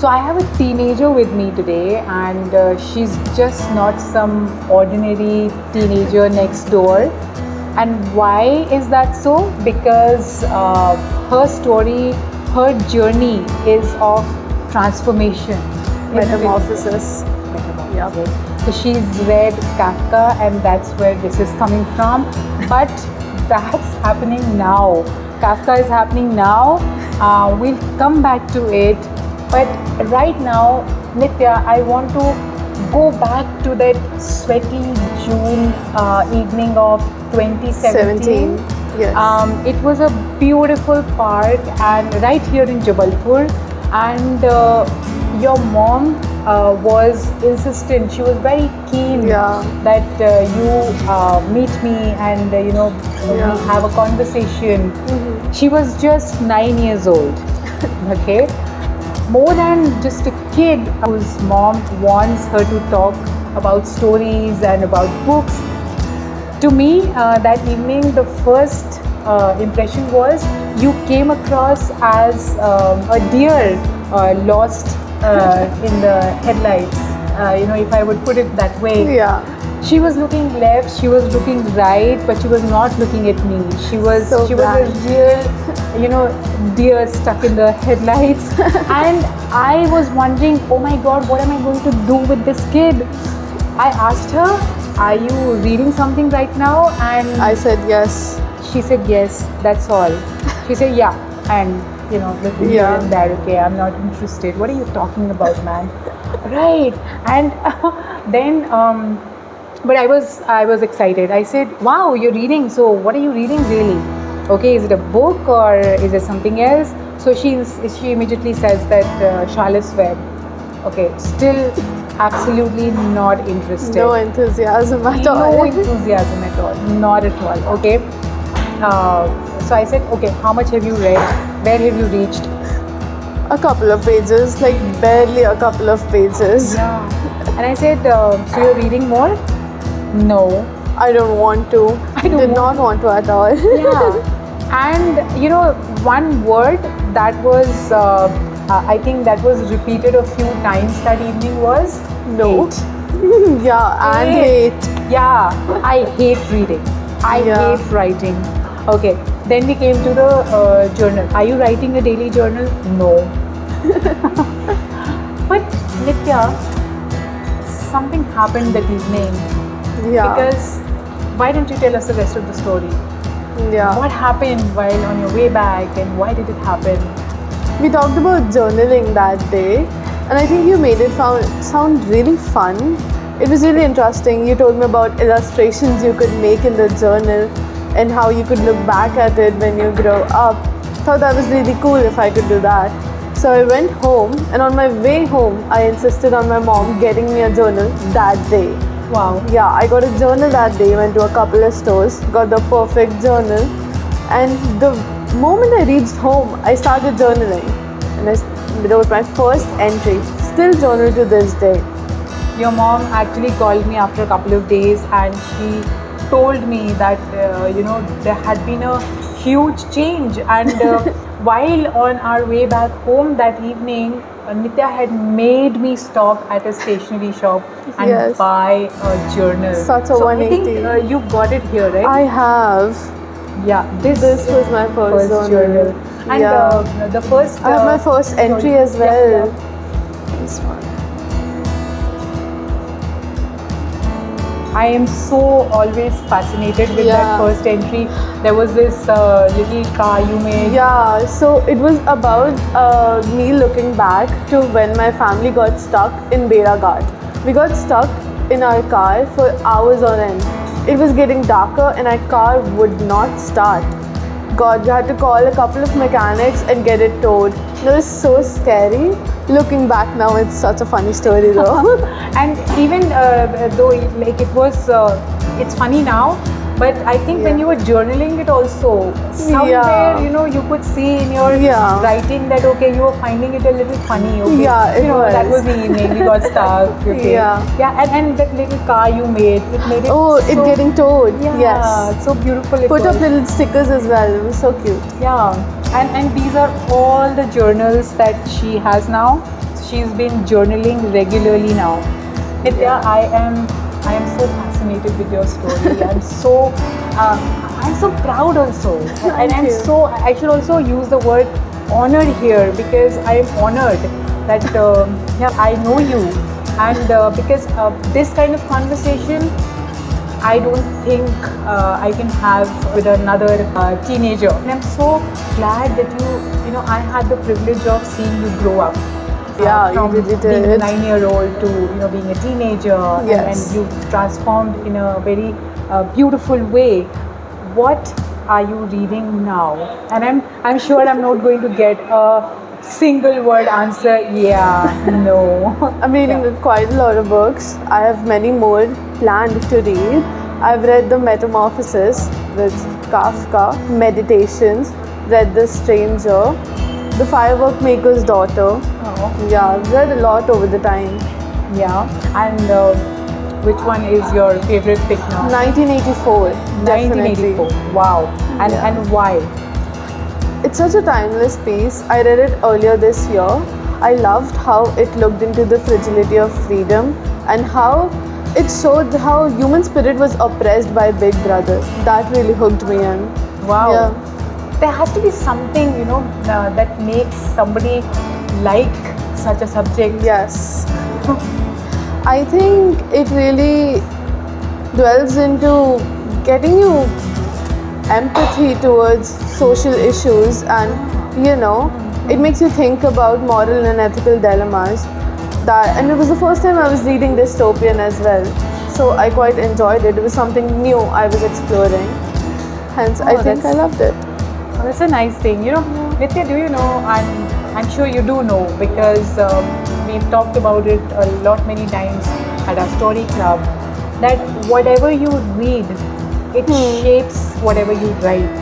So I have a teenager with me today, and she's just not some ordinary teenager next door. And why is that so? Because her story, her journey is of transformation. Metamorphosis. Metamorphosis. So she's read Kafka, and that's where this is coming from. But that's happening now. Kafka is happening now. We'll come back to it. But right now, Nitya, I want to go back to that sweaty June evening of 2017. Yes. It was a beautiful park and right here in Jabalpur, and your mom was insistent. She was very keen that you meet me and we have a conversation. She was just 9 years old. Okay. More than just a kid whose mom wants her to talk about stories and about books. To me, that evening, the first impression was you came across as a deer lost in the headlights. If I would put it that way. Yeah. She was looking left, she was looking right, but she was not looking at me. She was a real, deer stuck in the headlights. And I was wondering, oh my God, what am I going to do with this kid? I asked her, are you reading something right now? And I said yes. She said yes, that's all. She said yeah, and looking here and there, okay, I'm not interested. What are you talking about, man? Right. And then but I was excited. I said, wow, you're reading. So what are you reading really? Okay, is it a book or is it something else? So she immediately says that Charlotte's Web. Okay, still absolutely not interested. No enthusiasm at all. No enthusiasm at all. Not at all. Okay. So I said, okay, how much have you read? Where have you reached? A couple of pages, like barely a couple of pages. Yeah. And I said, so you're reading more? No. I don't want to. I did not want to at all. Yeah. And one word that was, I think that was repeated a few times that evening was no. Hate. Yeah, and hate. Yeah, I hate reading. I hate writing. Okay, then we came to the journal. Are you writing a daily journal? No. But Nitya, something happened that evening. Yeah. Because why don't you tell us the rest of the story? Yeah. What happened while on your way back and why did it happen? We talked about journaling that day, and I think you made it sound really fun. It was really interesting. You told me about illustrations you could make in the journal and how you could look back at it when you grow up. Thought that was really cool if I could do that. So I went home, and on my way home, I insisted on my mom getting me a journal that day. Wow. Yeah, I got a journal that day, went to a couple of stores, got the perfect journal, and the moment I reached home, I started journaling. And I wrote my first entry, still journal to this day. Your mom actually called me after a couple of days and she told me that, there had been a huge change. And while on our way back home that evening, Nitya had made me stop at a stationery shop and buy a journal. Such a 180. I think you got it here, right? I have. Yeah, this was my first journal. And the first... I have my first entry as well. This one. I am so always fascinated with that first entry. There was this little car you made. Yeah, so it was about me looking back to when my family got stuck in Beraghat. We got stuck in our car for hours on end. It was getting darker and our car would not start. God, we had to call a couple of mechanics and get it towed. It was so scary. Looking back now, it's such a funny story though. And even though it was, it's funny now, but I think when you were journaling it also, somewhere, you could see in your writing that, okay, you were finding it a little funny. Okay? Yeah, it was. That was the evening, we got stuck. Okay. And that little car you made, it made it it getting towed. Yes. So beautiful it Put was. up little stickers as well. It was so cute. Yeah. And these are all the journals that she has now. she's been journaling regularly now. Nitya, I am so fascinated with your story. I'm so proud also, and Thank you. I should also use the word honored here, because I am honored that yeah, I know you, and because this kind of conversation I don't think I can have with another teenager. And I'm so glad that you know, I had the privilege of seeing you grow up. Yeah, From you really being a did. 9-year-old to, you know, being a teenager, Yes. and you transformed in a very beautiful way. What are you reading now? And I'm sure I'm not going to get a single word answer. Yeah, no. I'm reading Yeah. quite a lot of books. I have many more planned to read. I've read The Metamorphosis with Kafka, Meditations, read The Stranger, The Firework Maker's Daughter. Oh. Yeah, I've read a lot over the time. Yeah, and which one is your favorite pick now? 1984, definitely. 1984. Wow. And Yeah. and why? It's such a timeless piece. I read it earlier this year. I loved how it looked into the fragility of freedom and how it showed how human spirit was oppressed by Big Brother. That really hooked me in. Wow. Yeah. There has to be something, you know, that makes somebody like such a subject. Yes. I think it really dwells into getting you empathy towards social issues, and you know, it makes you think about moral and ethical dilemmas. And it was the first time I was reading dystopian as well, so I quite enjoyed it. It was something new I was exploring, hence I think I loved it. Oh, that's a nice thing. You know, Nitya, do you know? I'm sure you do know, because we've talked about it a lot many times at our story club, that whatever you read, it shapes whatever you write.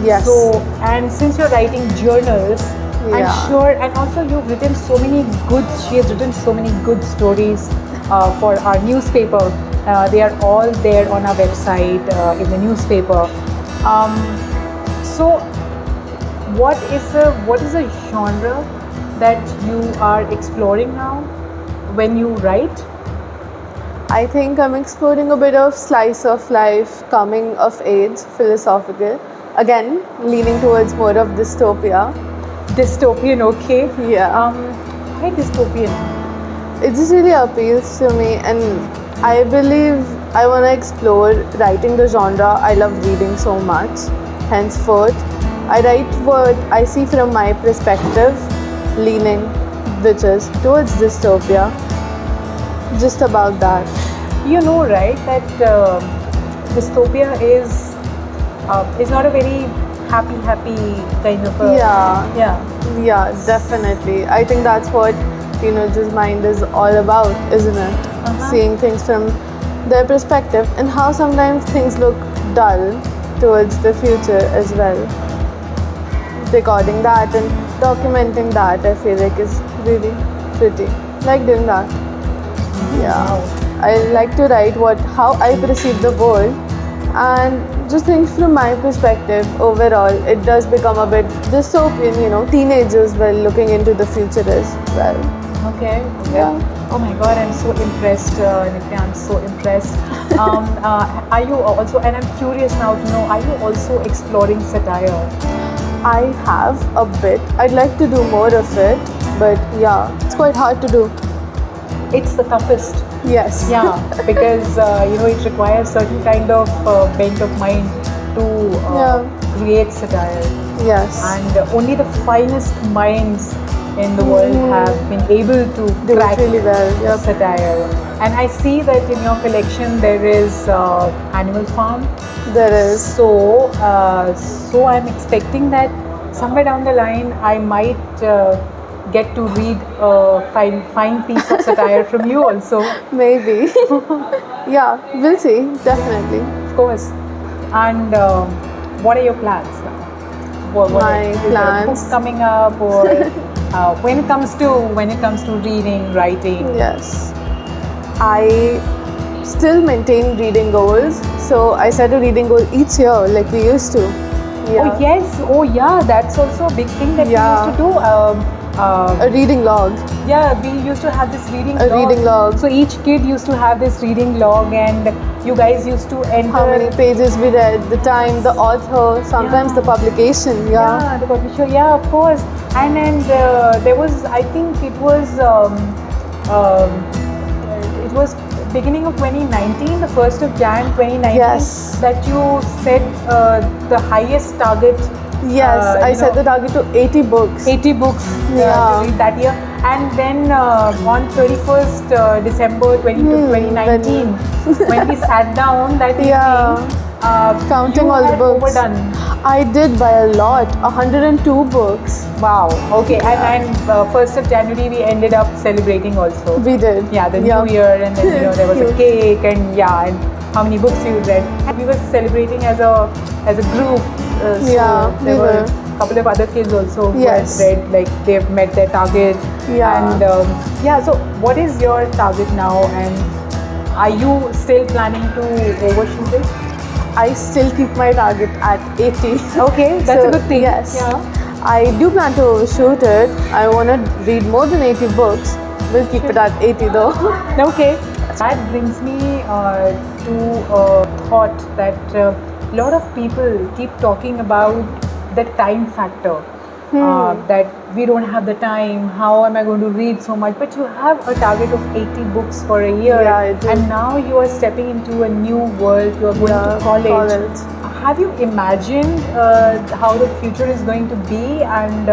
Yes. So, and since you're writing journals, Yeah. I'm sure, and also you've written so many good, she has written so many good stories for our newspaper. They are all there on our website in the newspaper. So, what is a genre that you are exploring now when you write? I think I'm exploring a bit of slice of life, coming of age, philosophical. Again, leaning towards more of dystopia. Dystopian, okay. Yeah. Why dystopian? It just really appeals to me, and I believe I want to explore writing the genre. I love reading so much. Henceforth, I write what I see from my perspective, leaning, which is towards dystopia. Just about that. You know, right, that dystopia is not a very happy kind of a Yeah, definitely. I think that's what teenagers' mind is all about, isn't it? Seeing things from their perspective, and how sometimes things look dull towards the future as well. Recording that and documenting that, I feel like, is really pretty. Like doing that. Yeah. I like to write how I perceive the world, and just think from my perspective. Overall, it does become a bit dystopian, teenagers well looking into the future as well. Okay. Yeah. Oh my God, I'm so impressed, Nitya. I'm so impressed. Are you also, and I'm curious now to know, are you also exploring satire? I have a bit. I'd like to do more of it, but yeah, it's quite hard to do. It's the toughest. Yes. Yeah, because it requires certain kind of bent of mind to create satire. Yes. And only the finest minds in the world have been able to do crack it really well. satire. And I see that in your collection there is Animal Farm. There is. So I'm expecting that somewhere down the line I might get to read a fine piece of satire from you also. Maybe. Yeah, we'll see. Definitely. Of course. And what are your plans now? My is there a plans? book coming up, or when it comes to reading, writing? Yes. I still maintain reading goals. So I set a reading goal each year like we used to. Yeah. Oh yes, oh yeah, that's also a big thing that we used to do. A reading log. Yeah, we used to have this reading A reading log. So each kid used to have this reading log, and you guys used to enter How many pages we read, the time, the author, sometimes the publication. Yeah, the publisher. Yeah, of course. And there was, I think it was beginning of 2019, the 1st of Jan 2019, Yes. that you set the highest target. Yes, I set the target to 80 books. 80 books to read that year. And then on 31st December 2019, when we sat down that evening, counting you all the had books. overdone. I did by a lot, 102 books. Wow. Okay. And 1st of January we ended up celebrating also. We did. Yeah, the New Year, and then there was a cake, and and how many books you read. And we were celebrating as a group. So there were a couple of other kids also who had read, like they've met their target. And so what is your target now, and are you still planning to overshoot it? I still keep my target at 80. Okay, that's a good thing. Yes. I do plan to overshoot it. I want to read more than 80 books. We'll keep it at 80 though. Okay. That brings me to a thought that a lot of people keep talking about the time factor. That we don't have the time, how am I going to read so much? But you have a target of 80 books for a year, and now you are stepping into a new world, you are going to college. Have you imagined how the future is going to be, and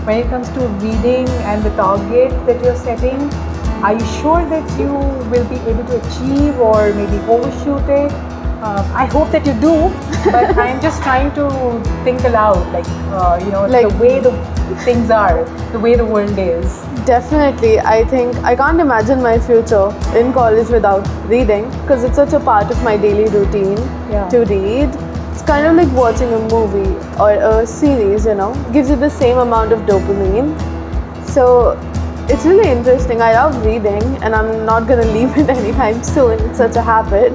when it comes to reading and the target that you're setting, are you sure that you will be able to achieve or maybe overshoot it? I hope that you do, but I'm just trying to think aloud, like the way the things are, the way the world is. Definitely. I think I can't imagine my future in college without reading, because it's such a part of my daily routine to read. It's kind of like watching a movie or a series, gives you the same amount of dopamine. So it's really interesting. I love reading, and I'm not going to leave it anytime soon. It's such a habit.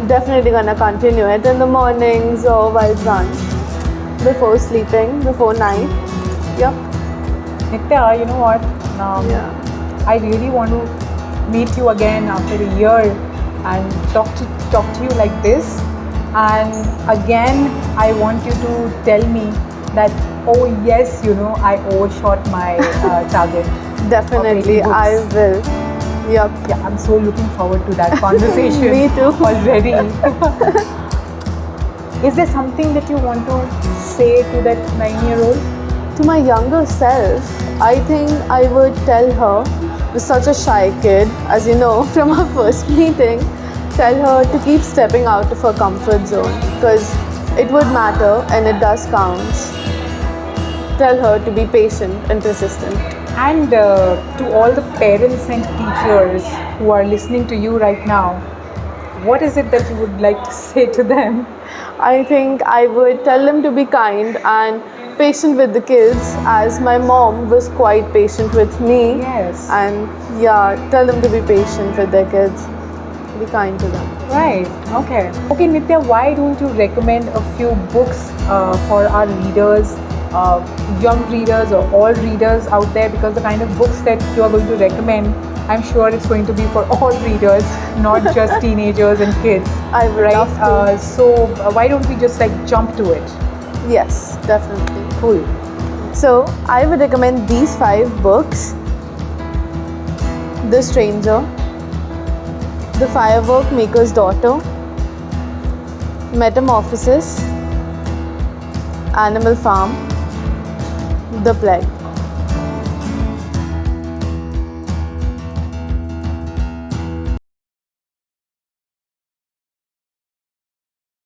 Definitely gonna continue it in the mornings or while lunch, before sleeping, before night. Yep. Nitya, you know what? I really want to meet you again after a year and talk to you like this. And again, I want you to tell me that, oh yes, I overshot my target. Definitely, I will. Yep. Yeah, I'm so looking forward to that conversation. Me too. Already. Is there something that you want to say to that 9-year-old? To my younger self, I think I would tell her, who's such a shy kid, as you know from our first meeting, tell her to keep stepping out of her comfort zone, because it would matter and it does count. Tell her to be patient and persistent. And to all the parents and teachers who are listening to you right now, what is it that you would like to say to them? I think I would tell them to be kind and patient with the kids, as my mom was quite patient with me. Yes. And tell them to be patient with their kids. Be kind to them. Right. Okay. Okay, Nitya, why don't you recommend a few books for our readers? Young readers or all readers out there, because the kind of books that you are going to recommend, I'm sure it's going to be for all readers, not just teenagers and kids. I would love to. So why don't we just jump to it? Yes, definitely. Cool. So I would recommend these 5 books: The Stranger, The Firework Maker's Daughter, Metamorphosis, Animal Farm, The Plague.